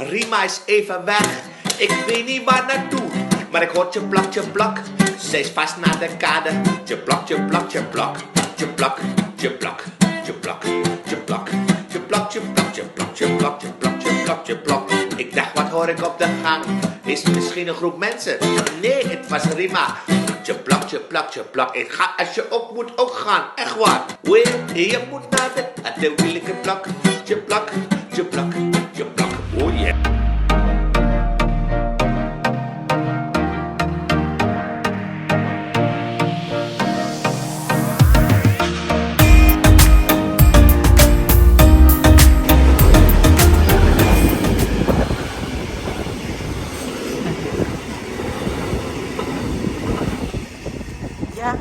Rima is even weg, ik weet niet waar naartoe. Maar ik hoor tjeplak, tjeplak, ze is vast naar de kade. Tjeplak, tjeplak, tjeplak, tjeplak, tjeplak, tjeplak, tjeplak, tjeplak, tjeplak, tjeplak, tjeplak, tjeplak, tjeplak, tjeplak. Ik dacht, wat hoor ik op de gang? Is het misschien een groep mensen? Nee, het was Rima. Tjeplak, tjeplak, tjeplak. Ik ga als je op moet ook gaan, echt waar. Wee, je moet naar de wielijke plak. Tjeplak, tjeplak, tjeplak. Oh yeah. Ya.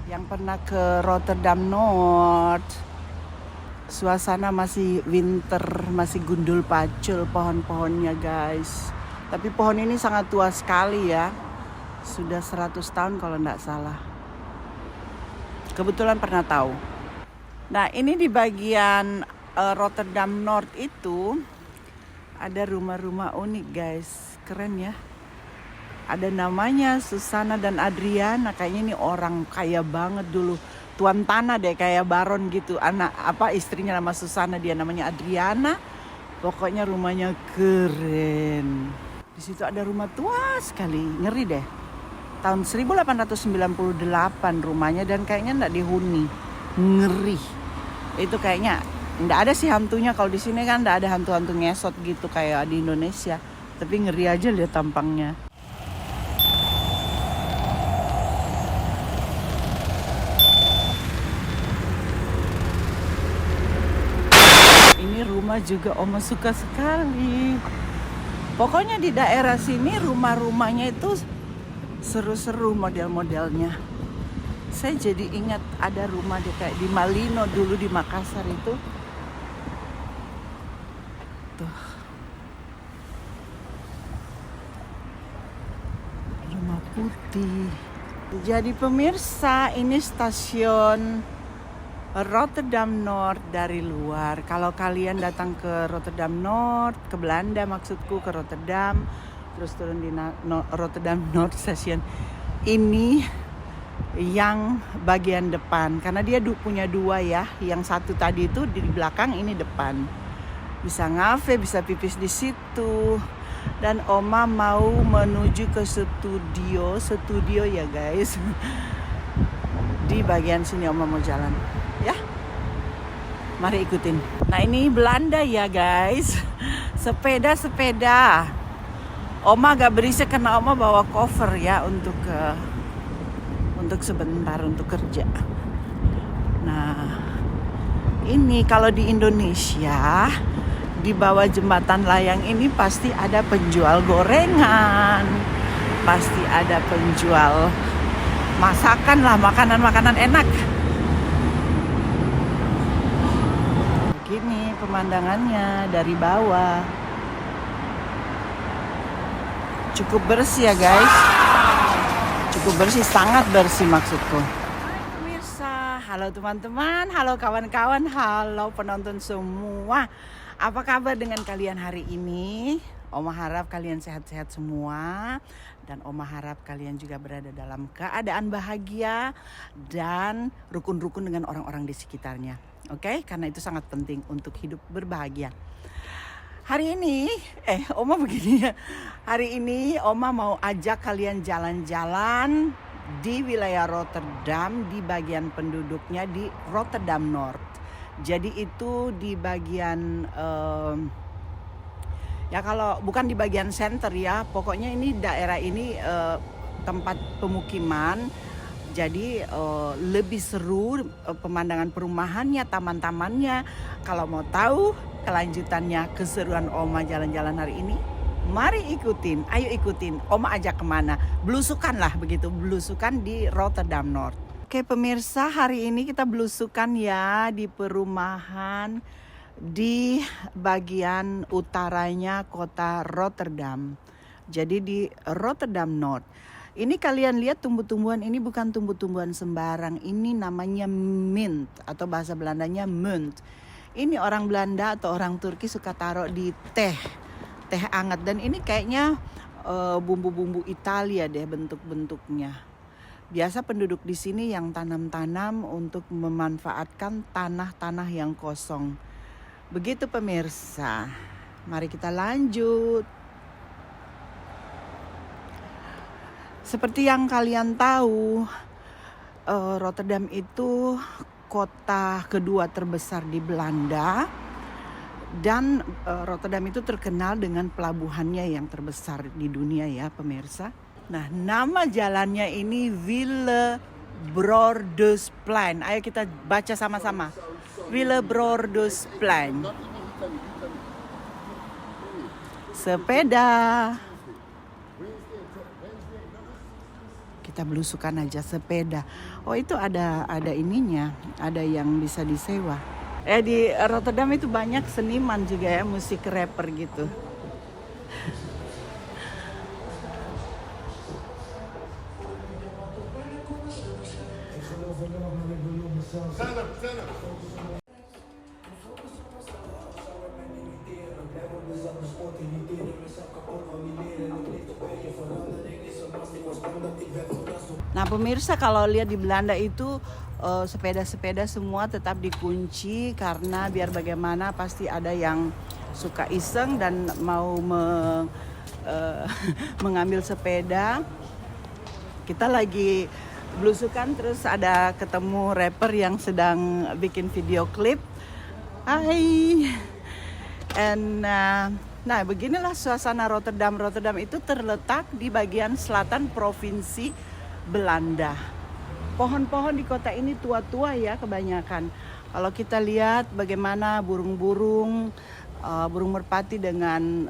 Yang pernah ke Rotterdam Noord, suasana masih winter, masih gundul pacul pohon-pohonnya guys. Tapi pohon ini sangat tua sekali ya, sudah 100 tahun kalau enggak salah. Kebetulan pernah tahu. Nah ini di bagian Rotterdam Noord itu ada rumah-rumah unik guys, keren ya. Ada namanya Susana dan Adriana, kayaknya ini orang kaya banget dulu. Tuan tanah deh, kayak baron gitu. Istrinya nama Susana, dia namanya Adriana. Pokoknya rumahnya keren. Di situ ada rumah tua sekali, ngeri deh. Tahun 1898 rumahnya dan kayaknya enggak dihuni. Ngeri. Itu kayaknya enggak ada sih hantunya, kalau di sini kan enggak ada hantu-hantu ngesot gitu kayak di Indonesia. Tapi ngeri aja lihat tampangnya. Rumah juga Oma suka sekali. Pokoknya di daerah sini rumah-rumahnya itu seru-seru model-modelnya. Saya jadi ingat ada rumah kayak di Malino dulu di Makassar itu. Tuh. Rumah putih. Jadi pemirsa, ini stasiun Rotterdam Noord dari luar. Kalau kalian datang ke Rotterdam Noord, ke Belanda maksudku, ke Rotterdam, terus turun di Rotterdam Noord Station, ini yang bagian depan. Karena dia punya dua ya, yang satu tadi itu di belakang, ini depan. Bisa ngafe, bisa pipis di situ. Dan Oma mau menuju ke studio ya guys. Di bagian sini Oma mau jalan. Ya, mari ikutin. Nah ini Belanda ya guys. Sepeda. Oma agak berisik karena Oma bawa cover ya untuk sebentar untuk kerja. Nah ini kalau di Indonesia di bawah jembatan layang ini pasti ada penjual gorengan, pasti ada penjual masakan lah, makanan enak. Gini pemandangannya dari bawah. Cukup bersih ya guys. Cukup bersih, sangat bersih maksudku. Hai pemirsa, halo teman-teman, halo kawan-kawan, halo penonton semua. Apa kabar dengan kalian hari ini? Oma harap kalian sehat-sehat semua. Dan Oma harap kalian juga berada dalam keadaan bahagia dan rukun-rukun dengan orang-orang di sekitarnya. Oke, karena itu sangat penting untuk hidup berbahagia. Hari ini, Oma begini ya. Hari ini Oma mau ajak kalian jalan-jalan di wilayah Rotterdam, di bagian penduduknya di Rotterdam Noord. Jadi itu di bagian ya kalau bukan di bagian center ya, pokoknya ini daerah ini tempat pemukiman. Jadi lebih seru pemandangan perumahannya, taman-tamannya. Kalau mau tahu kelanjutannya keseruan Oma jalan-jalan hari ini, mari ikutin, ayo ikutin. Oma ajak kemana? Belusukan lah begitu, belusukan di Rotterdam Noord. Oke pemirsa, hari ini kita belusukan ya di perumahan di bagian utaranya kota Rotterdam. Jadi di Rotterdam North. Ini kalian lihat tumbuh-tumbuhan ini bukan tumbuh-tumbuhan sembarang. Ini namanya mint atau bahasa Belandanya munt. Ini orang Belanda atau orang Turki suka taruh di teh hangat, dan ini kayaknya bumbu-bumbu Italia deh bentuk-bentuknya. Biasa penduduk di sini yang tanam-tanam untuk memanfaatkan tanah-tanah yang kosong. Begitu pemirsa. Mari kita lanjut. Seperti yang kalian tahu, Rotterdam itu kota kedua terbesar di Belanda. Dan Rotterdam itu terkenal dengan pelabuhannya yang terbesar di dunia ya pemirsa. Nah, nama jalannya ini Willebroordusplein. Ayo kita baca sama-sama. Willebroordusplein. Sepeda. Kita belusukan aja sepeda. Oh, itu ada ininya, ada yang bisa disewa. Di Rotterdam itu banyak seniman juga ya, musik rapper gitu. Nah pemirsa, kalau lihat di Belanda itu sepeda-sepeda semua tetap dikunci karena biar bagaimana pasti ada yang suka iseng dan mau mengambil sepeda. Kita lagi belusukan terus ada ketemu rapper yang sedang bikin video klip. Hai. Nah beginilah suasana Rotterdam. Rotterdam itu terletak di bagian selatan provinsi Belanda. Pohon-pohon di kota ini tua-tua ya kebanyakan. Kalau kita lihat bagaimana burung-burung, burung merpati dengan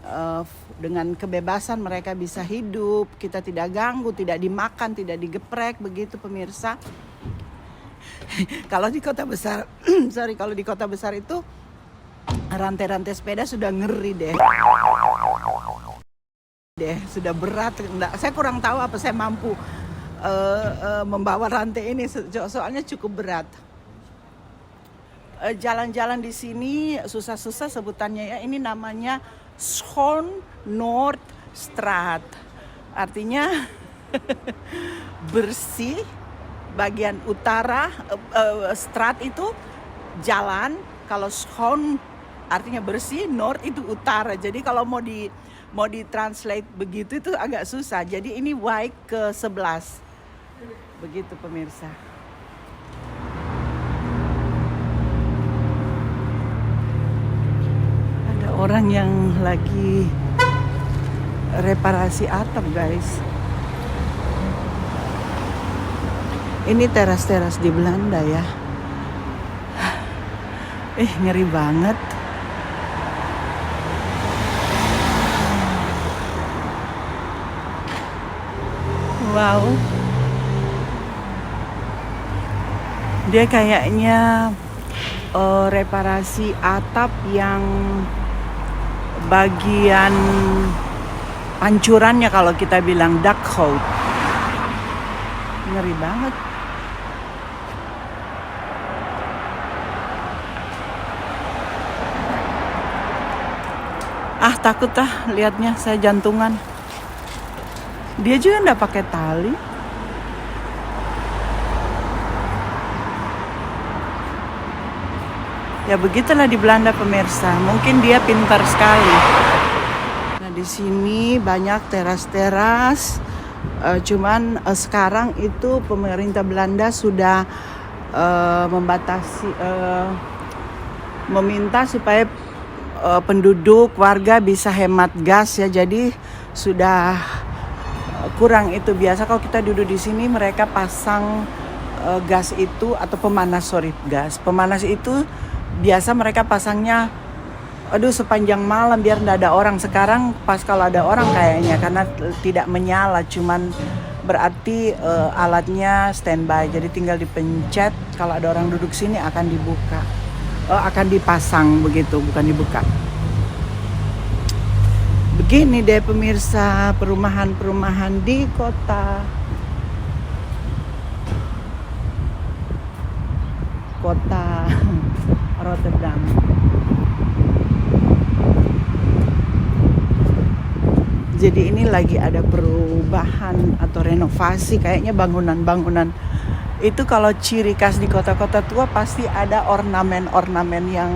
kebebasan mereka bisa hidup, kita tidak ganggu, tidak dimakan, tidak digeprek, begitu pemirsa. Kalau di kota besar, kalau di kota besar itu rantai-rantai sepeda sudah ngeri deh. Sudah berat. Saya kurang tahu apa saya mampu membawa rantai ini, soalnya cukup berat. Jalan-jalan di sini susah-susah sebutannya ya. Ini namanya Schoon-Noord-straat. Artinya bersih bagian utara. Straat itu jalan. Kalau Schoon artinya bersih, Noord itu utara. Jadi kalau mau di-translate begitu itu agak susah. Jadi ini Wijk ke-11. Begitu pemirsa. Ada orang yang lagi reparasi atap, guys. Ini teras-teras di Belanda ya. Ngeri banget. Wow. Dia kayaknya reparasi atap yang bagian pancurannya kalau kita bilang dakgoot. Ngeri banget. Takut lihatnya, saya jantungan. Dia juga enggak pakai tali. Ya begitulah di Belanda pemirsa. Mungkin dia pintar sekali. Nah di sini banyak teras-teras. Cuman sekarang itu pemerintah Belanda sudah membatasi, meminta supaya penduduk warga bisa hemat gas ya. Jadi sudah kurang itu. Biasa kalau kita duduk di sini mereka pasang gas itu atau pemanas itu biasa mereka pasangnya sepanjang malam biar enggak ada orang. Sekarang pas kalau ada orang kayaknya karena tidak menyala, cuman berarti alatnya standby. Jadi tinggal dipencet, kalau ada orang duduk sini akan dibuka. Akan dipasang begitu, bukan dibuka. Begini deh pemirsa, perumahan-perumahan di kota Rotterdam. Jadi ini lagi ada perubahan atau renovasi, kayaknya bangunan-bangunan. Itu kalau ciri khas di kota-kota tua pasti ada ornamen-ornamen yang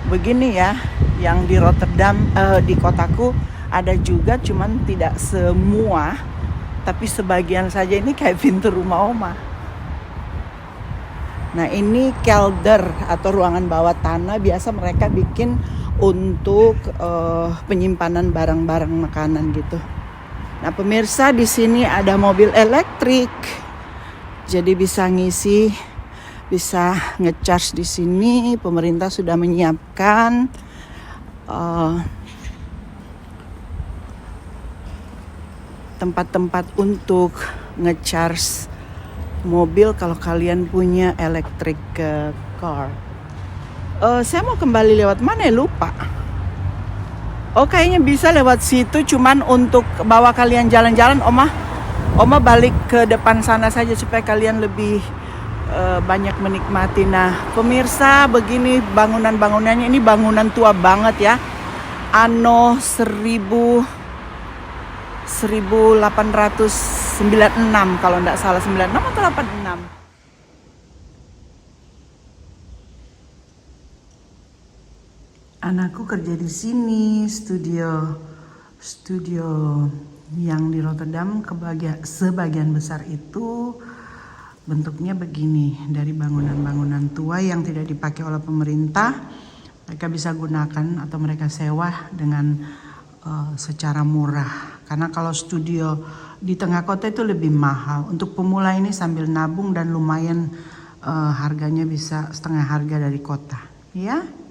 begini ya. Yang di Rotterdam, di kotaku ada juga, cuman tidak semua, tapi sebagian saja. Ini kayak pintu rumah Oma. Nah ini kelder atau ruangan bawah tanah, biasa mereka bikin untuk penyimpanan barang-barang makanan gitu. Nah pemirsa, di sini ada mobil elektrik, jadi bisa ngisi, bisa ngecharge di sini. Pemerintah sudah menyiapkan tempat-tempat untuk ngecharge mobil kalau kalian punya electric car. Saya mau kembali lewat mana ya, lupa. Kayaknya bisa lewat situ, cuman untuk bawa kalian jalan-jalan Oma balik ke depan sana saja supaya kalian lebih banyak menikmati. Nah pemirsa, begini bangunan-bangunannya. Ini bangunan tua banget ya, anno 1896 kalau enggak salah, 96 atau 86. Anakku kerja di sini, studio yang di Rotterdam sebagian besar itu bentuknya begini, dari bangunan-bangunan tua yang tidak dipakai oleh pemerintah. Mereka bisa gunakan atau mereka sewa dengan secara murah. Karena kalau studio di tengah kota itu lebih mahal. Untuk pemula ini sambil nabung dan lumayan harganya bisa setengah harga dari kota, ya.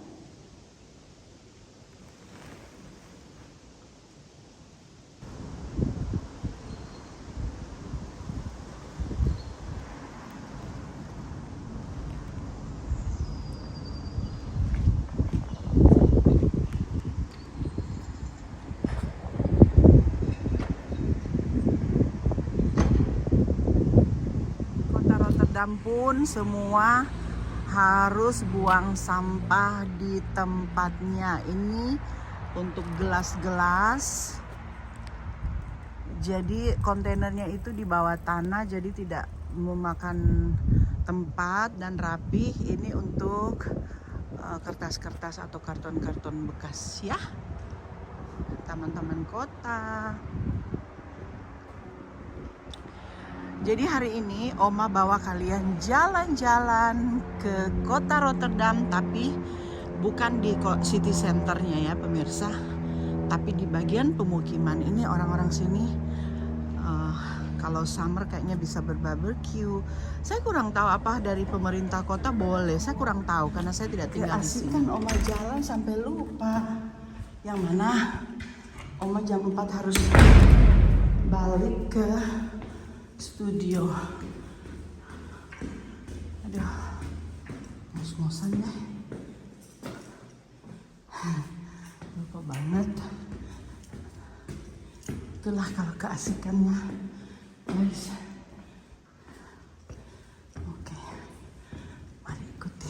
Pun semua harus buang sampah di tempatnya. Ini untuk gelas-gelas, jadi kontainernya itu di bawah tanah, jadi tidak memakan tempat dan rapi. Ini untuk kertas-kertas atau karton-karton bekas ya, taman-taman kota. Jadi hari ini Oma bawa kalian jalan-jalan ke kota Rotterdam, tapi bukan di city centernya ya pemirsa, tapi di bagian pemukiman. Ini orang-orang sini kalau summer kayaknya bisa berbarbecue. Saya kurang tahu apa dari pemerintah kota boleh, saya kurang tahu karena saya tidak tinggal di sini. Kan Oma jalan sampai lupa yang mana. Oma jam 4 harus balik ke studio. Aduh, ngos-ngosan deh. Lupa banget. Itulah kalau keasikannya, guys. Oke, mari ikuti.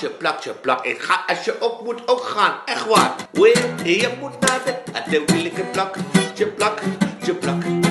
tjeplak, tjeplak. Ik ga als je op moet ook gaan, echt waar. Wee, je moet naar de willeke plak. Tjeplak, tjeplak.